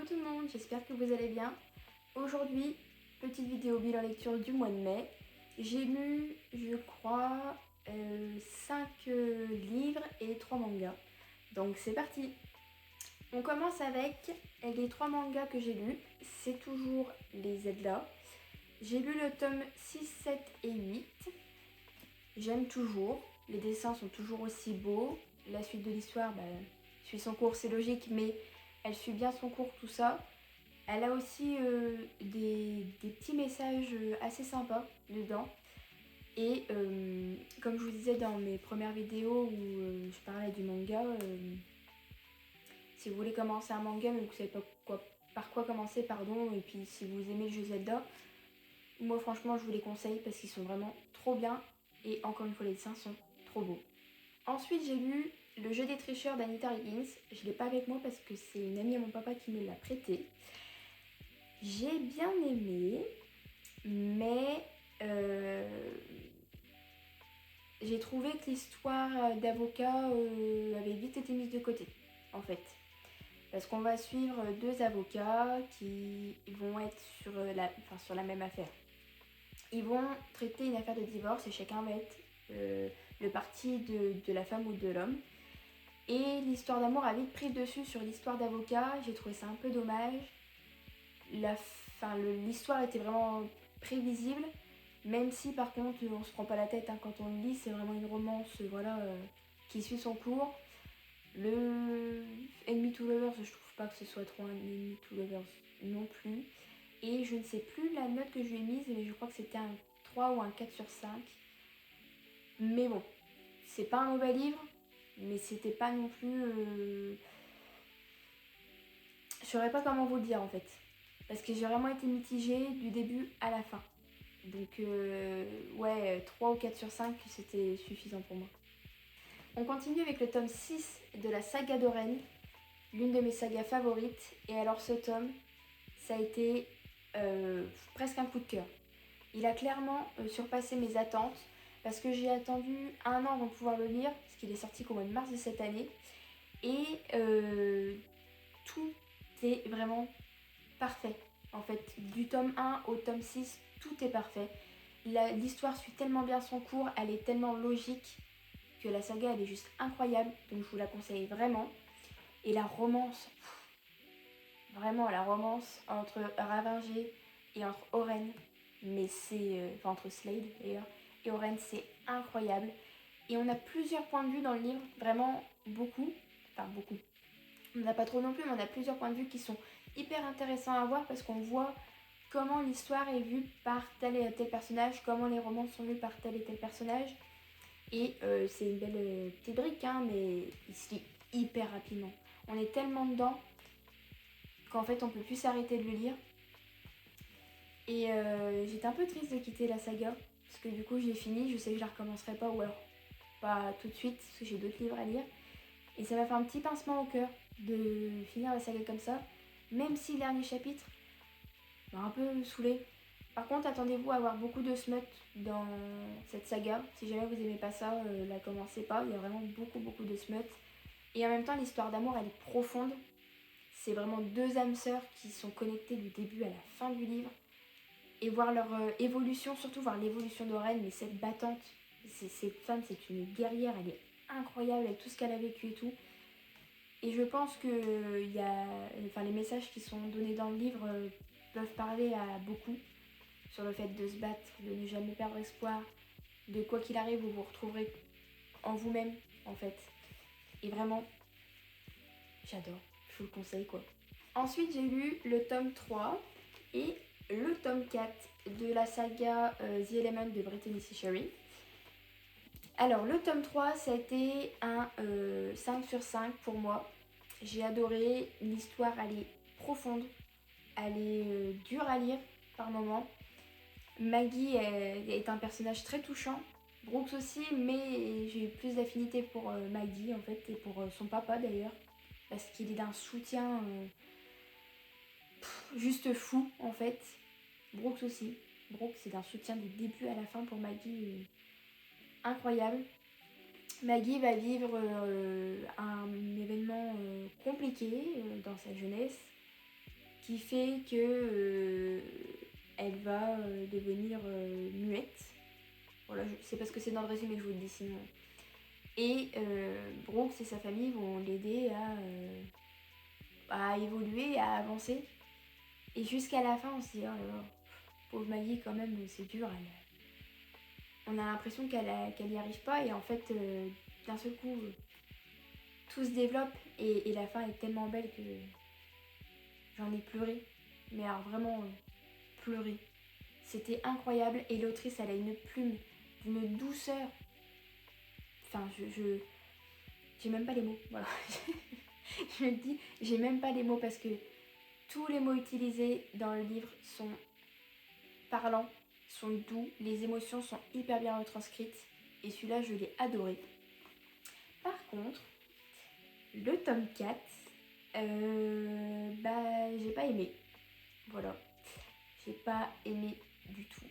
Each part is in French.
tout le monde, j'espère que vous allez bien. Aujourd'hui, petite vidéo bilan lecture du mois de mai. J'ai lu, je crois, 5 livres et 3 mangas. Donc c'est parti. On commence avec les 3 mangas que j'ai lus. C'est toujours les Zelda. J'ai lu le tome 6, 7 et 8. J'aime toujours. Les dessins sont toujours aussi beaux. La suite de l'histoire, suit son cours, c'est logique, mais elle suit bien son cours, tout ça. Elle a aussi des petits messages assez sympas dedans. Et comme je vous disais dans mes premières vidéos où je parlais du manga, si vous voulez commencer un manga mais vous ne savez pas par quoi commencer, et puis si vous aimez le jeu Zelda, moi franchement je vous les conseille parce qu'ils sont vraiment trop bien et encore une fois les dessins sont trop beaux. Ensuite j'ai lu Le jeu des tricheurs d'Anita Higgins. Je ne l'ai pas avec moi parce que c'est une amie à mon papa qui me l'a prêté. J'ai bien aimé, mais j'ai trouvé que l'histoire d'avocat avait vite été mise de côté, en fait. Parce qu'on va suivre 2 avocats qui vont être sur la même affaire. Ils vont traiter une affaire de divorce et chacun va être le parti de la femme ou de l'homme. Et l'histoire d'amour a vite pris le dessus sur l'histoire d'avocat. J'ai trouvé ça un peu dommage. L'histoire était vraiment prévisible, même si par contre on se prend pas la tête quand on le lit, c'est vraiment une romance qui suit son cours. Le Enemy to Lovers, je trouve pas que ce soit trop un Enemy to Lovers non plus. Et je ne sais plus la note que je lui ai mise, mais je crois que c'était un 3 ou un 4 sur 5. Mais bon, c'est pas un mauvais livre, mais c'était pas non plus... Je saurais pas comment vous le dire en fait. Parce que j'ai vraiment été mitigée du début à la fin. Donc 3 ou 4 sur 5, c'était suffisant pour moi. On continue avec le tome 6 de la saga d'Oren, l'une de mes sagas favorites. Et alors ce tome, ça a été presque un coup de cœur. Il a clairement surpassé mes attentes parce que j'ai attendu 1 an avant de pouvoir le lire, parce qu'il est sorti qu'au mois de mars de cette année. Et tout est vraiment parfait. En fait, du tome 1 au tome 6, tout est parfait. L'histoire suit tellement bien son cours, elle est tellement logique que la saga elle est juste incroyable, donc je vous la conseille vraiment. Et la romance, vraiment la romance entre Ravanger et entre Oren, mais c'est entre Slade d'ailleurs et Oren, c'est incroyable. Et on a plusieurs points de vue dans le livre, vraiment beaucoup. On n'a pas trop non plus, mais on a plusieurs points de vue qui sont hyper intéressants à voir parce qu'on voit comment l'histoire est vue par tel et tel personnage, comment les romans sont vus par tel et tel personnage. Et c'est une belle petite brique, mais il se lit hyper rapidement. On est tellement dedans qu'en fait on peut plus s'arrêter de le lire. Et j'étais un peu triste de quitter la saga parce que du coup j'ai fini, je sais que je la recommencerai pas ou alors pas tout de suite parce que j'ai d'autres livres à lire. Et ça m'a fait un petit pincement au cœur de finir la saga comme ça, même si le dernier chapitre m'a un peu saoulée. Par contre, attendez-vous à avoir beaucoup de smut dans cette saga. Si jamais vous aimez pas ça, la commencez pas. Il y a vraiment beaucoup de smut. Et en même temps, l'histoire d'amour, elle est profonde. C'est vraiment 2 âmes sœurs qui sont connectées du début à la fin du livre. Et voir leur évolution, surtout voir l'évolution d'Oren, mais cette battante. Cette femme, c'est une guerrière, elle est incroyable avec tout ce qu'elle a vécu et tout. Et je pense que les messages qui sont donnés dans le livre peuvent parler à beaucoup sur le fait de se battre, de ne jamais perdre espoir, de quoi qu'il arrive, vous vous retrouverez en vous-même en fait. Et vraiment, j'adore, je vous le conseille quoi. Ensuite j'ai lu le tome 3 et le tome 4 de la saga The Element de Brittany C. Sherry. Alors le tome 3 ça a été un 5 sur 5 pour moi. J'ai adoré, l'histoire elle est profonde, elle est dure à lire par moments. Maggie est un personnage très touchant, Brooks aussi, mais j'ai eu plus d'affinité pour Maggie en fait et pour son papa d'ailleurs, parce qu'il est d'un soutien juste fou en fait. Brooks aussi, Brooks c'est d'un soutien du début à la fin pour Maggie incroyable. Maggie va vivre un événement compliqué dans sa jeunesse qui fait que elle va devenir muette. Voilà, c'est parce que c'est dans le résumé que je vous le dis sinon. Et Brooks et sa famille vont l'aider à évoluer, à avancer. Et jusqu'à la fin, on se dit, oh là là, pauvre Maggie quand même, c'est dur. On a l'impression qu'elle n'y arrive pas et en fait, d'un seul coup, tout se développe et la fin est tellement belle que j'en ai pleuré. Mais alors vraiment, pleuré. C'était incroyable et l'autrice, elle a une plume d'une douceur. Enfin, j'ai même pas les mots, voilà. Je me dis, j'ai même pas les mots parce que tous les mots utilisés dans le livre sont parlants, sont doux, les émotions sont hyper bien retranscrites et celui-là, je l'ai adoré. Par contre, le tome 4, j'ai pas aimé. Voilà, j'ai pas aimé du tout.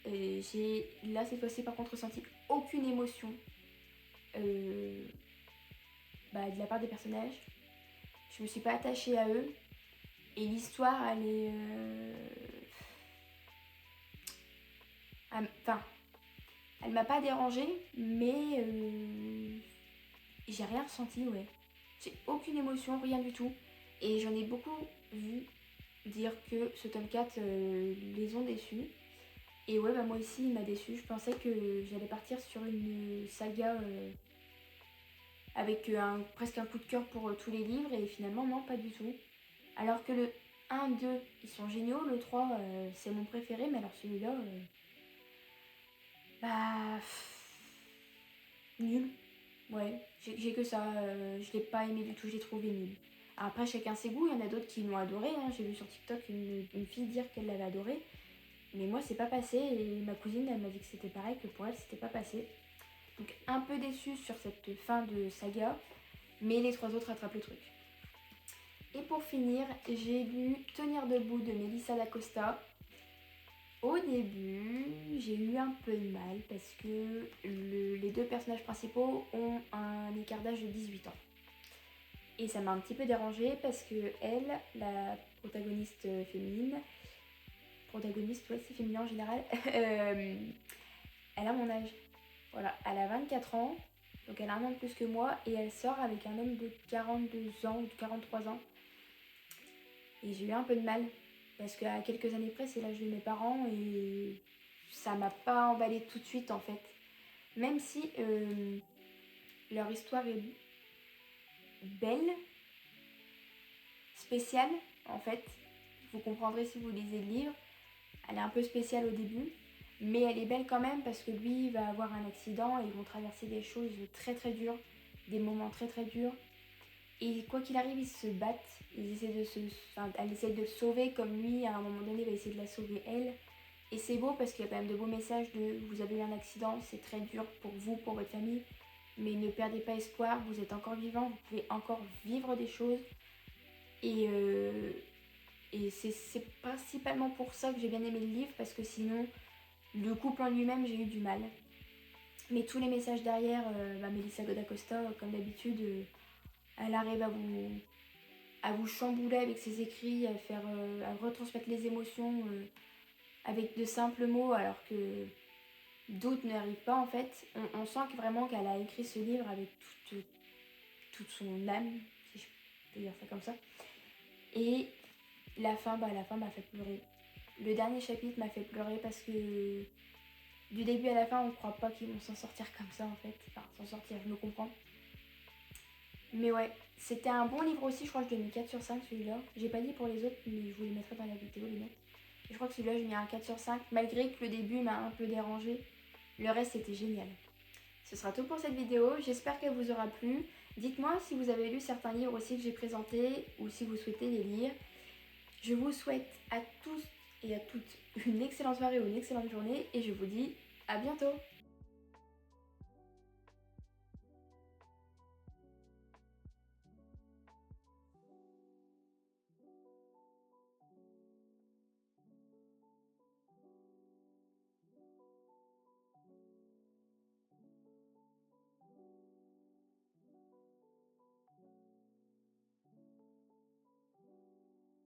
J'ai là cette fois-ci par contre ressenti aucune émotion de la part des personnages. Je me suis pas attachée à eux et l'histoire elle est enfin elle m'a pas dérangée mais j'ai rien ressenti, ouais. J'ai aucune émotion, rien du tout et j'en ai beaucoup vu dire que ce tome 4 les ont déçus. Et ouais, moi aussi, il m'a déçue. Je pensais que j'allais partir sur une saga avec presque un coup de cœur pour tous les livres. Et finalement, non, pas du tout. Alors que le 1, 2, ils sont géniaux. Le 3, c'est mon préféré. Mais alors celui-là, nul. Ouais, j'ai que ça. Je l'ai pas aimé du tout, j'ai trouvé nul. Après, chacun ses goûts. Il y en a d'autres qui l'ont adoré. Hein. J'ai vu sur TikTok une fille dire qu'elle l'avait adoré. Mais moi, c'est pas passé et ma cousine, elle m'a dit que c'était pareil, que pour elle, c'était pas passé. Donc, un peu déçue sur cette fin de saga, mais les 3 autres rattrapent le truc. Et pour finir, j'ai lu Tenir debout de Melissa d'Acosta. Au début, j'ai eu un peu de mal parce que les 2 personnages principaux ont un écart d'âge de 18 ans. Et ça m'a un petit peu dérangée parce que elle, la protagoniste féminine, ouais, c'est féminin en général, elle a mon âge. Voilà, elle a 24 ans, donc elle a un an de plus que moi, et elle sort avec un homme de 42 ans ou de 43 ans. Et j'ai eu un peu de mal, parce qu'à quelques années près, c'est l'âge de mes parents, et ça m'a pas emballé tout de suite en fait. Même si leur histoire est belle, spéciale en fait, vous comprendrez si vous lisez le livre. Elle est un peu spéciale au début, mais elle est belle quand même parce que lui va avoir un accident et ils vont traverser des choses très très dures, des moments très très durs. Et quoi qu'il arrive, ils se battent, elle essaie de le sauver comme lui, à un moment donné, va essayer de la sauver elle. Et c'est beau parce qu'il y a quand même de beaux messages de vous avez eu un accident, c'est très dur pour vous, pour votre famille, mais ne perdez pas espoir, vous êtes encore vivant, vous pouvez encore vivre des choses. Et c'est principalement pour ça que j'ai bien aimé le livre, parce que sinon, le couple en lui-même, j'ai eu du mal. Mais tous les messages derrière, Melissa d'Acosta, comme d'habitude, elle arrive à vous chambouler avec ses écrits, à retransmettre les émotions avec de simples mots, alors que d'autres n'arrivent pas en fait. On sent vraiment qu'elle a écrit ce livre avec toute son âme, si je peux dire ça comme ça. Et la fin m'a fait pleurer. Le dernier chapitre m'a fait pleurer parce que du début à la fin, on ne croit pas qu'ils vont s'en sortir comme ça en fait. Enfin, s'en sortir, je me comprends. Mais ouais, c'était un bon livre aussi, je crois que je lui ai mis 4 sur 5 celui-là. J'ai pas dit pour les autres, mais je vous les mettrai dans la vidéo les notes. Et je crois que celui-là, j'ai mis un 4 sur 5, malgré que le début m'a un peu dérangé. Le reste, c'était génial. Ce sera tout pour cette vidéo, j'espère qu'elle vous aura plu. Dites-moi si vous avez lu certains livres aussi que j'ai présentés ou si vous souhaitez les lire. Je vous souhaite à tous et à toutes une excellente soirée ou une excellente journée et je vous dis à bientôt.